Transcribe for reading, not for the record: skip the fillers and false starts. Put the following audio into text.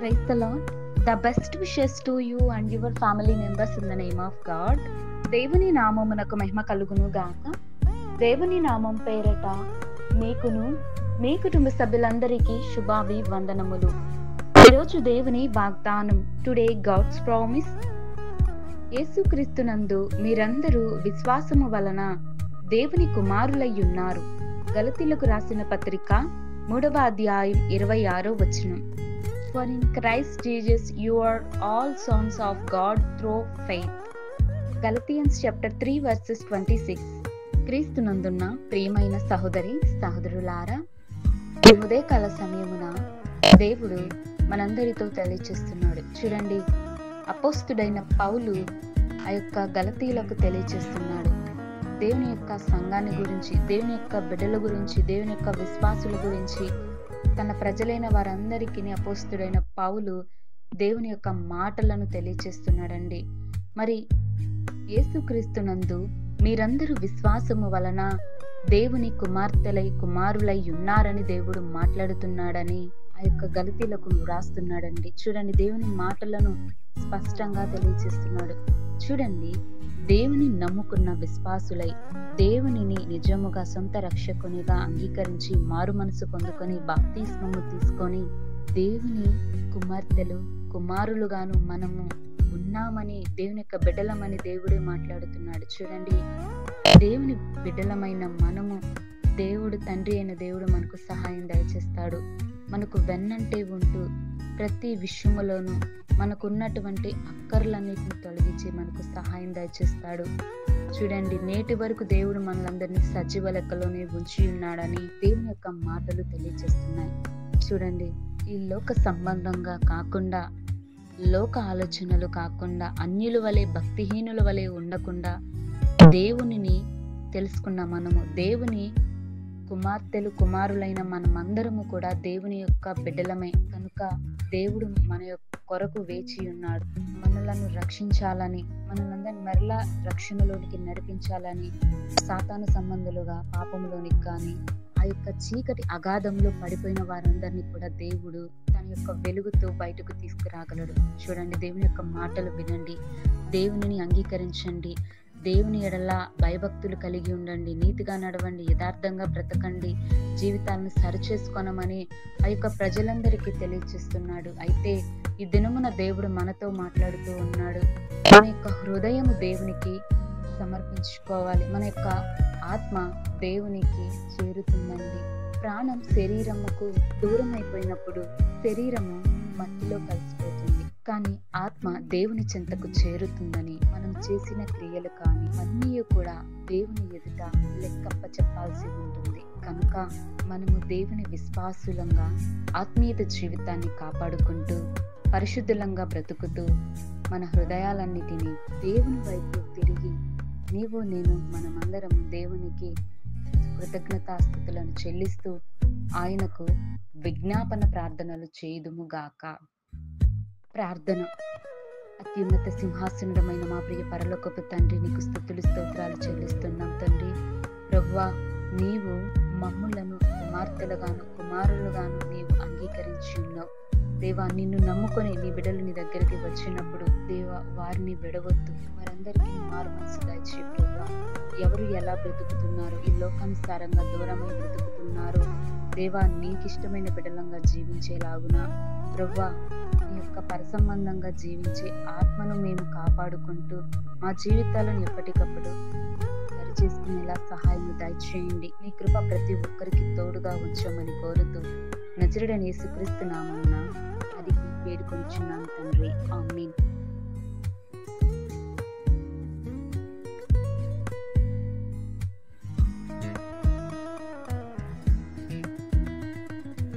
Praise the Lord. The best wishes to you and your family members in the name of God. దేవుని నామమునకు మహిమ కలుగును గాక. దేవుని నామం పేరట మీకును మీ కుటుంబ సభ్యులందరికీ శుభాభివందనములు. ఈరోజు దేవుని వాగ్దానం. Today God's promise. యేసుక్రీస్తునందు మీరందరూ విశ్వాసము వలన దేవుని కుమారులయ్యున్నారు. గలతీలకు రాసిన పత్రిక 3వ అధ్యాయం 26వ వచనం. For in Christ Jesus you are all sons of God through faith. Galatians chapter 3 verses 26. క్రీస్తునందున్న ప్రియమైన సహోదరి సహోదరులారా, ఈ ఉదయకాల సమయమున దేవుడు మనందరితో తెలియచేస్తున్నాడు. చూడండి, అపోస్తుడైన పౌలు ఆ యొక్క గలతీలకు తెలియచేస్తున్నాడు. దేవుని యొక్క సంఘాన్ని గురించి, దేవుని యొక్క బిడ్డల గురించి, దేవుని యొక్క విశ్వాసుల గురించి, తన ప్రజలైన వారందరికీ అపోస్తుడైన పౌలు దేవుని యొక్క మాటలను తెలియచేస్తున్నాడండి. మరి యేసుక్రీస్తునందు మీరందరూ విశ్వాసము వలన దేవుని కుమారులై ఉన్నారని దేవుడు మాట్లాడుతున్నాడని ఆ యొక్క గలతీలకు రాస్తున్నాడండి. చూడండి, దేవుని మాటలను స్పష్టంగా తెలియచేస్తున్నాడు. చూడండి, దేవుని నమ్ముకున్న విశ్వాసులై దేవునిని నిజముగా సొంత రక్షకునిగా అంగీకరించి మారు మనసు పొందుకొని బాప్తిస్మము తీసుకొని దేవుని కుమారులుగాను మనము ఉన్నామని, దేవుని యొక్క బిడ్డలమని దేవుడే మాట్లాడుతున్నాడు. చూడండి, దేవుని బిడ్డలమైన మనము దేవుడు తండ్రి అయిన దేవుడు మనకు సహాయం దయచేస్తాడు. మనకు వెన్నంటే ఉంటూ ప్రతి విషయములోనూ మనకున్నటువంటి అక్కర్లన్నిటిని తొలగించి మనకు సహాయం దయచేస్తాడు. చూడండి, నేటి వరకు దేవుడు మనలందరినీ సజీవ లెక్కలోనే ఉంచి ఉన్నాడని దేవుని యొక్క మాటలు తెలియజేస్తున్నాయి. చూడండి, ఈ లోక సంబంధంగా కాకుండా, లోక ఆలోచనలు కాకుండా, అన్యుల వలె భక్తిహీనుల వలె ఉండకుండా దేవునిని తెలుసుకున్న మనము, దేవుని కుమారులైన మనమందరము కూడా దేవుని యొక్క బిడ్డలమే కనుక దేవుడు మన యొక్క కొరకు వేచి ఉన్నాడు. మనలను రక్షించాలని, మనలందరినీ మరలా రక్షణలోనికి నడిపించాలని, సాతాను సంబంధులుగా పాపంలోనికి కానీ ఆ యొక్క చీకటి అగాధంలో పడిపోయిన వారందరినీ కూడా దేవుడు తన యొక్క వెలుగుతో బయటకు తీసుకురాగలడు. చూడండి, దేవుని యొక్క మాటలు వినండి, దేవునిని అంగీకరించండి, దేవుని ఎడల భయభక్తులు కలిగి ఉండండి, నీతిగా నడవండి, యథార్థంగా బ్రతకండి, జీవితాలను సరిచేసుకొనమని ఆ యొక్క ప్రజలందరికీ తెలియజేస్తున్నాడు. అయితే ఈ దినమున దేవుడు మనతో మాట్లాడుతూ ఉన్నాడు. మన యొక్క హృదయము దేవునికి సమర్పించుకోవాలి. మన యొక్క ఆత్మ దేవునికి చేరుతుందండి. ప్రాణం శరీరముకు దూరం అయిపోయినప్పుడు శరీరము మట్టిలో కలిసిపోతుంది, కానీ ఆత్మ దేవుని చెంతకు చేరుతుందని మనం చేసిన క్రియలు కానీ అన్నీ కూడా దేవుని ఎదుట లెక్కప్ప చెప్పాల్సి ఉంటుంది. కనుక మనము దేవుని విశ్వాసులంగా ఆత్మీయత జీవితాన్ని కాపాడుకుంటూ పరిశుద్ధులంగా బ్రతుకుతూ మన హృదయాలన్నిటినీ దేవుని వైపు తిరిగి నీవు నేను మనమందరము దేవునికి కృతజ్ఞతాస్తుతులను చెల్లిస్తూ ఆయనకు విజ్ఞాపన ప్రార్థనలు చేయుదుముగాక. ప్రార్థన. అత్యున్నత సింహాసనుడమైన మా ప్రియ పరలోకపు తండ్రి, నీకు స్తుతులు స్తోత్రాలు చెల్లిస్తున్నాం తండ్రి. ప్రభువా, నీవు మమ్ములను కుమార్తెలుగాను కుమారులుగాను నీవు అంగీకరించి ఉన్నావు. దేవా, నిన్ను నమ్ముకొని నీ బిడ్డలు నీ దగ్గరికి వచ్చినప్పుడు దేవా వారిని విడవద్దు, వారందరికీ మారు మనసు దయచే. ప్రభువా, ఎవరు ఎలా బ్రతుకుతున్నారు, ఈ లోకానుసారంగా దూరమై బ్రతుకుతున్నారు దేవా, నీకిష్టమైన బిడ్డలంగా జీవించేలాగున ప్రభువా నీ యొక్క పరసంబంధంగా జీవించే ఆత్మను మేము కాపాడుకుంటూ మా జీవితాలను ఎప్పటికప్పుడు సరిచేసుకునేలా సహాయం దయచేయండి. నీ కృప ప్రతి ఒక్కరికి తోడుగా ఉంచమని కోరుతూ నజరుడైన యేసుక్రీస్తు నామమున అడిగి వేడుకొనుచున్నాను తండ్రి. ఆమేన్.